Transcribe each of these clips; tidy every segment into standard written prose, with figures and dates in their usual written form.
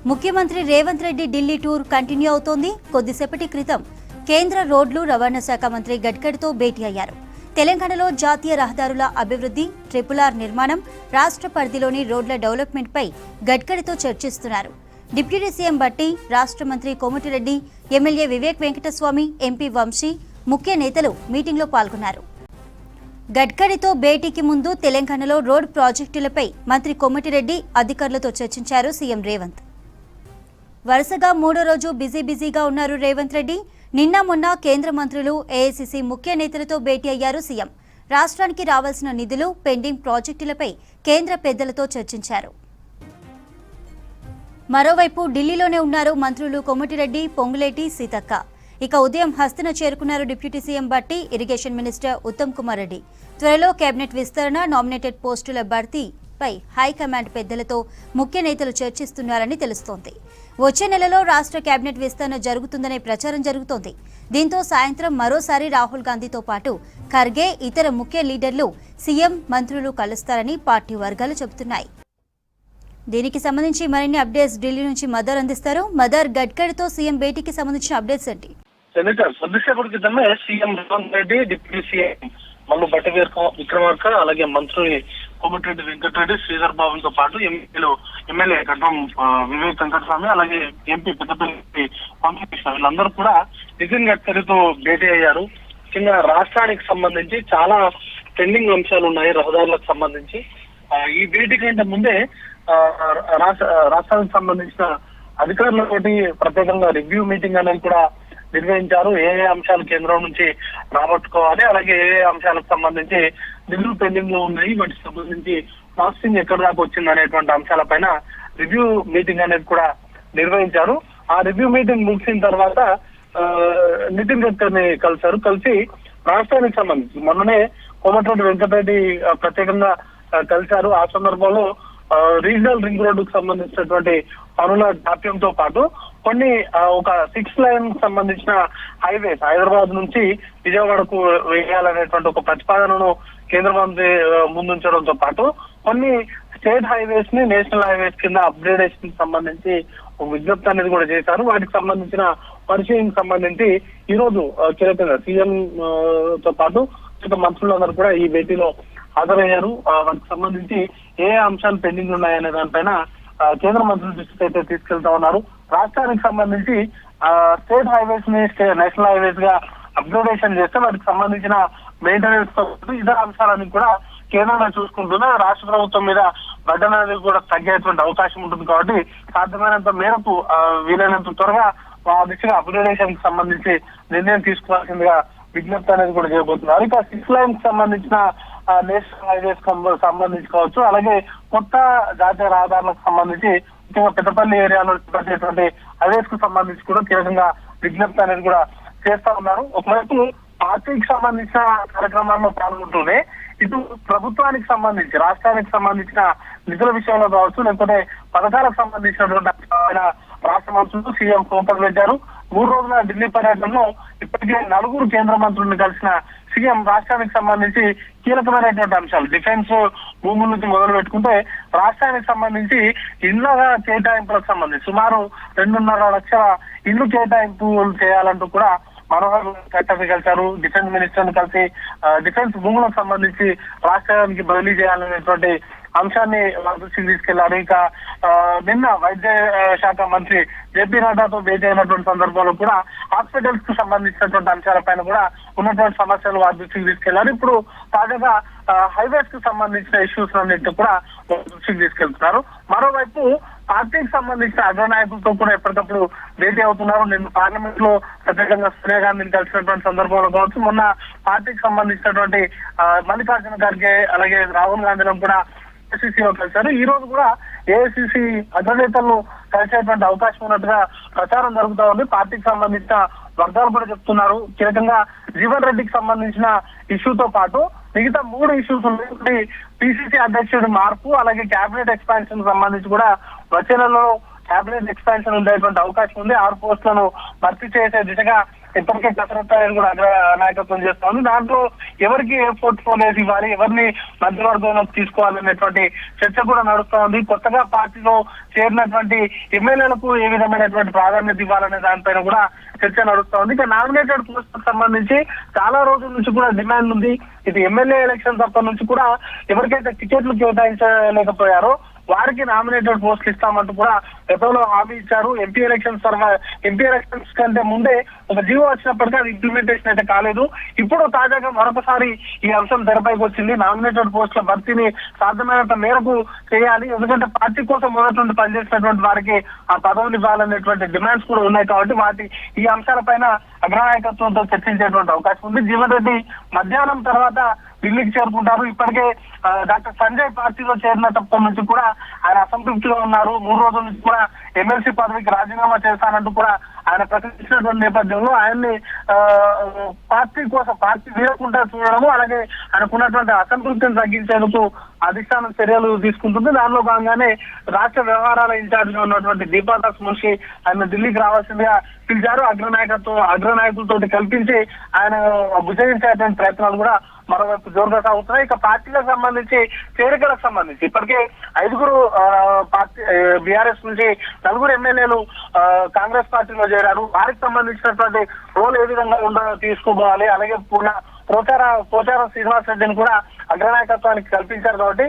ముఖ్యమంత్రి Revanth Reddy Delhi tour continue అవుతోంది. కొద్దిసేపటి క్రితం కేంద్ర రోడ్లు రవాణా శాఖ మంత్రి గడ్కరీతో భేటీ అయ్యారు. తెలంగాణలో జాతీయ రహదారుల అభివృద్ధి, ట్రిపుల్ నిర్మాణం, రాష్ట్ర పరిధిలోని రోడ్ల డెవలప్మెంట్పై గడ్కరీతో చర్చిస్తున్నారు. డిప్యూటీ సీఎం బట్టి, రాష్ట్ర మంత్రి కోమటిరెడ్డి, ఎమ్మెల్యే వివేక్ వెంకటస్వామి, ఎంపీ వంశీ ముఖ్య నేతలు మీటింగ్లో పాల్గొన్నారు. గడ్కరీతో భేటీకి ముందు తెలంగాణలో రోడ్ ప్రాజెక్టులపై మంత్రి కోమటిరెడ్డి అధికారులతో చర్చించారు సీఎం రేవంత్. వరుసగా మూడో రోజు బిజీగా ఉన్నారు రేవంత్ రెడ్డి. నిన్న మొన్న కేంద్ర మంత్రులు, ఏఐసీసీ ముఖ్య నేతలతో భేటీ అయ్యారు సీఎం. రాష్ట్రానికి రావాల్సిన నిధులు, పెండింగ్ ప్రాజెక్టులపై కేంద్ర పెద్దలతో చర్చించారు. మరోవైపు ఢిల్లీలోనే ఉన్నారు మంత్రులు కోమటిరెడ్డి, పొంగులేటి, సీతక్క. ఇక ఉదయం హస్తన చేరుకున్నారు డిప్యూటీ సీఎం బట్టి, ఇరిగేషన్ మినిస్టర్ ఉత్తమ్ కుమార్ రెడ్డి. త్వరలో కేబినెట్ విస్తరణ, నామినేటెడ్ పోస్టుల భర్తీపై హైకమాండ్ పెద్దలతో ముఖ్య నేతలు చర్చిస్తున్నారని తెలుస్తోంది. వచ్చే నెలలో రాష్ట్ర కేబినెట్ విస్తరణ జరుగుతుందనే ప్రచారం జరుగుతోంది. దీంతో సాయంత్రం మరోసారి రాహుల్ గాంధీతో పాటు ఖర్గే, ఇతర ముఖ్య లీడర్లు సీఎం, మంత్రులు కలుస్తారని పార్టీ వర్గాలు చెబుతున్నాయి. దీనికి సంబంధించి మరిన్ని అప్డేట్స్ ఢిల్లీ నుంచి మదర్ అందిస్తారు. మదర్, గడ్కరీతో సీఎం భేటీకి సంబంధించిన అప్డేట్స్ ఏంటి? కొద్దిసేపటి క్రితమే CM Revanth Reddy, deputy CM Mallu Bhatti Vikramarka, అలాగే మంత్రి కోమటిరెడ్డి వెంకటరెడ్డి, శ్రీధర్ బాబుతో పాటు ఎమ్మెల్యే గడ్డం వివేక్ వెంకటస్వామి, అలాగే ఎంపీ పెద్దపల్లి వంశీ వీళ్ళందరూ కూడా నితిన్ గడ్కరీతో భేటీ అయ్యారు. ముఖ్యంగా రాష్ట్రానికి సంబంధించి చాలా పెండింగ్ అంశాలు ఉన్నాయి రహదారులకు సంబంధించి. ఈ భేటీ కంటే ముందే రాష్ట్రానికి సంబంధించిన అధికారులతోటి ప్రత్యేకంగా రివ్యూ మీటింగ్ అనేది కూడా నిర్వహించారు. ఏ అంశాలు కేంద్రం నుంచి రాబట్టుకోవాలి, అలాగే ఏ అంశాలకు సంబంధించి నిధులు పెండింగ్ లో ఉన్నాయి, వాటికి సంబంధించి ప్రాసెసింగ్ ఎక్కడ దాకా వచ్చింది అనేటువంటి అంశాలపైన రివ్యూ మీటింగ్ అనేది కూడా నిర్వహించారు. ఆ రివ్యూ మీటింగ్ ముగిసిన తర్వాత నితిన్ గడ్కరీని కలిసి రాష్ట్రానికి సంబంధించి మొన్ననే కోమటిరెడ్డి వెంకటరెడ్డి ప్రత్యేకంగా కలిశారు. ఆ సందర్భంలో రీజనల్ రింగ్ రోడ్డుకు సంబంధించినటువంటి పనుల జాప్యంతో పాటు కొన్ని ఒక 6 లైన్ సంబంధించిన హైవేస్ హైదరాబాద్ నుంచి విజయవాడకు వేయాలనేటువంటి ఒక ప్రతిపాదనను కేంద్ర మంత్రి ముందుంచడంతో పాటు కొన్ని స్టేట్ హైవేస్ ని నేషనల్ హైవేస్ కింద అప్గ్రేడేషన్ సంబంధించి విజ్ఞప్తి అనేది కూడా చేశారు. వాటికి సంబంధించిన పరిచయం సంబంధించి ఈ రోజు కీలకంగా సీఎం తో పాటు మంత్రులందరూ కూడా ఈ భేటీలో హాజరయ్యారు. వాటికి సంబంధించి ఏ అంశాలు పెండింగ్ ఉన్నాయనే దానిపైన కేంద్ర మంత్రుల దృష్టికి అయితే తీసుకెళ్తా ఉన్నారు. రాష్ట్రానికి సంబంధించి స్టేట్ హైవేస్ ని నేషనల్ హైవేస్ గా అప్గ్రేడేషన్ చేస్తే వాటికి సంబంధించిన మెయింటెనెన్స్ తో ఇతర అంశాలని కూడా కేంద్రంగా చూసుకుంటున్నా రాష్ట్ర ప్రభుత్వం మీద బడ్డన అనేది కూడా తగ్గేటువంటి అవకాశం ఉంటుంది. కాబట్టి సాధ్యమైనంత మేరకు వీలైనంత త్వరగా ఆ దిశగా అప్గ్రేడేషన్ కి సంబంధించి నిర్ణయం తీసుకోవాల్సిందిగా విజ్ఞప్తి అనేది కూడా చేయబోతున్నారు. ఇక 6 లైన్ కి సంబంధించిన నేషనల్ హైవేస్ సంబంధించి కావచ్చు, అలాగే కొత్త జాతీయ రహదారులకు సంబంధించి ముఖ్యంగా పెద్దపల్లి ఏరియాలో పట్టేటువంటి హైవేస్ కు సంబంధించి కూడా కీలకంగా విజ్ఞప్తి అనేది కూడా చేస్తా ఉన్నారు. ఒకవైపు పార్టీకి సంబంధించిన కార్యక్రమాల్లో పాల్గొంటూనే ఇటు ప్రభుత్వానికి సంబంధించి రాష్ట్రానికి సంబంధించిన నిధుల విషయంలో కావచ్చు, లేకపోతే పథకాలకు సంబంధించినటువంటి రాష్ట్ర మంత్రులు సీఎం సోపర్ పెట్టారు. 3 రోజుల ఢిల్లీ పర్యటనలో ఇప్పటికే 4 కేంద్ర మంత్రులను కలిసిన సీఎం రాష్ట్రానికి సంబంధించి కీలకమైనటువంటి అంశాలు డిఫెన్స్ భూముల నుంచి మొదలు పెట్టుకుంటే రాష్ట్రానికి సంబంధించి ఇళ్ల కేటాయింపులకు సంబంధించి సుమారు 2.5 లక్షల ఇళ్లు కేటాయింపులు చేయాలంటూ కూడా మనోహర్ చట్టర్ని కలిశారు. డిఫెన్స్ మినిస్టర్ ని కలిసి డిఫెన్స్ భూములకు సంబంధించి రాష్ట్రానికి బదిలీ చేయాలనేటువంటి అంశాన్ని దృష్టికి తీసుకెళ్లారు. ఇక నిన్న వైద్య శాఖ మంత్రి జేపీ నడ్డాతో భేటీ అయినటువంటి సందర్భంలో కూడా హాస్పిటల్స్ కు సంబంధించినటువంటి అంశాలపైన కూడా ఉన్నటువంటి సమస్యలు వారి దృష్టికి తీసుకెళ్లారు. ఇప్పుడు తాజాగా హైవేస్ కు సంబంధించిన ఇష్యూస్ అన్నింటినీ కూడా దృష్టికి తీసుకెళ్తున్నారు. మరోవైపు పార్టీకి సంబంధించిన అగ్రనాయకులతో కూడా ఎప్పటికప్పుడు భేటీ అవుతున్నారు. నిన్న పార్లమెంట్ లో ప్రత్యేకంగా సోనియా గాంధీని కలిసినటువంటి సందర్భంలో కావచ్చు, మొన్న పార్టీకి సంబంధించినటువంటి మల్లికార్జున ఖర్గే, అలాగే రాహుల్ గాంధీలను కూడా ఏఐసీసీలో కలిశారు. ఈ రోజు కూడా ఏఐసీసీ అగ్రనేతలను కలిసేటువంటి అవకాశం ఉన్నట్టుగా ప్రచారం జరుగుతా ఉంది. పార్టీకి సంబంధించిన వర్గాలు కూడా చెప్తున్నారు. కీలకంగా జీవన్ రెడ్డికి సంబంధించిన ఇష్యూతో పాటు మిగతా 3 ఇష్యూస్ ఉన్నాయి. పిసిసి అధ్యక్షుడి మార్పు, అలాగే కేబినెట్ ఎక్స్పాన్షన్ సంబంధించి కూడా వచ్చే నెలలో కేబినెట్ ఎక్స్పాన్షన్ ఉండేటువంటి అవకాశం ఉంది. 6 పోస్టులను భర్తీ చేసే దిశగా ఇప్పటికే కసరత్తు అనేది కూడా అగ్ర నాయకత్వం చేస్తా ఉంది. దాంట్లో ఎవరికి ఏ పోర్ట్ఫోలియోస్ ఇవ్వాలి, ఎవరిని మంత్రివర్గంలోకి తీసుకోవాలనేటువంటి చర్చ కూడా నడుస్తా ఉంది. కొత్తగా పార్టీలో చేరినటువంటి ఎమ్మెల్యేలకు ఏ విధమైనటువంటి ప్రాధాన్యత ఇవ్వాలనే దానిపైన కూడా చర్చ నడుస్తా ఉంది. ఇక నామినేటెడ్ పోస్టులకు సంబంధించి చాలా రోజుల నుంచి కూడా డిమాండ్ ఉంది. ఇది ఎమ్మెల్యే ఎలక్షన్స్ అప్పటి నుంచి కూడా ఎవరికైతే టికెట్లు కేటాయించలేకపోయారో వారికి నామినేటెడ్ పోస్టులు ఇస్తామంటూ కూడా గతంలో హామీ ఇచ్చారు. ఎంపీ ఎలక్షన్స్ కంటే ముందే ఒక జీవో వచ్చినప్పటికీ అది ఇంప్లిమెంటేషన్ అయితే కాలేదు. ఇప్పుడు తాజాగా మరొకసారి ఈ అంశం తెరపైకి వచ్చింది. నామినేటెడ్ పోస్టుల భర్తీని సాధ్యమైనంత మేరకు చేయాలి, ఎందుకంటే పార్టీ కోసం మొదటి నుండి పనిచేసినటువంటి వారికి ఆ పదవులు ఇవ్వాలనేటువంటి డిమాండ్స్ కూడా ఉన్నాయి. కాబట్టి ఈ అంశాలపైన అగ్రనాయకత్వంతో చర్చించేటువంటి అవకాశం ఉంది. జీవన్ రెడ్డి మధ్యాహ్నం తర్వాత ఢిల్లీకి చేరుకుంటారు. ఇప్పటికే డాక్టర్ సంజయ్ పార్టీలో చేరినప్పటి నుంచి కూడా ఆయన అసంతృప్తిగా ఉన్నారు. 3 రోజుల నుంచి కూడా ఎమ్మెల్సీ పదవికి రాజీనామా చేస్తానంటూ కూడా ఆయన ప్రకటించినటువంటి నేపథ్యంలో ఆయన్ని పార్టీ వీడకుండా చూడడము, అలాగే ఆయనకున్నటువంటి అసంతృప్తిని తగ్గించేందుకు అధిష్టానం చర్యలు తీసుకుంటుంది. దానిలో భాగంగానే రాష్ట్ర వ్యవహారాల ఇన్ఛార్జ్ గా ఉన్నటువంటి దీపాదాస్ మున్షి ఆయన ఢిల్లీకి రావాల్సిందిగా పిలిచారు. అగ్రనాయకులతో కల్పించి ఆయన భుజగించేటువంటి ప్రయత్నాలు కూడా మరోవైపు జోరుగా సాగుతున్నాయి. ఇక పార్టీలకు సంబంధించి చేరికలకు సంబంధించి ఇప్పటికే 5 పార్టీ బీఆర్ఎస్ నుంచి 4 ఎమ్మెల్యేలు కాంగ్రెస్ పార్టీలో చేరారు. వారికి సంబంధించినటువంటి రోల్ ఏ విధంగా తీసుకోవాలి, అలాగే పోచారం శ్రీనివాస్ రెడ్డిని కూడా అగ్రనాయకత్వానికి కల్పించారు. కాబట్టి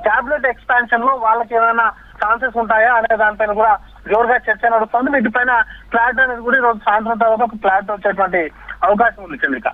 క్యాబినెట్ ఎక్స్పాన్షన్ లో వాళ్ళకి ఏమైనా ఛాన్సెస్ ఉంటాయా అనే దానిపైన కూడా జోరుగా చర్చ నడుస్తుంది. వీటిపైన క్లారిటీ అనేది కూడా ఈ రోజు సాయంత్రం తర్వాత ఒక క్లారిటీ వచ్చేటువంటి అవకాశం ఉంది చంద్రిక.